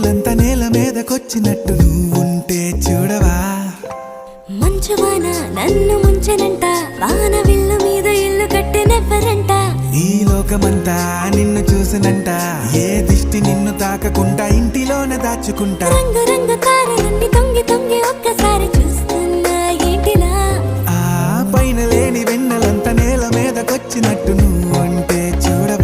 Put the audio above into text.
వెన్నెలంత నేల మీదకొచ్చినట్టు నువ్వుంటే చూడవా. మంచువాన నన్ను ముంచెనంట, వాన విల్లు మీద ఇల్లు కట్టినెవ్వరంట. ఈ లోకమంతా నిన్ను చూసినంట, ఏ దిష్టి నిన్ను తాకకుండా ఇంటిలోనే దాచుకుంటా. రంగు రంగు తారలన్నీ తొంగి తొంగి ఒక్కసారి చూస్తున్నా ఏంటిలా. ఆ పైన లేని వెన్నెలంత నేల మీదకొచ్చినట్టు నువ్వుంటే చూడవా.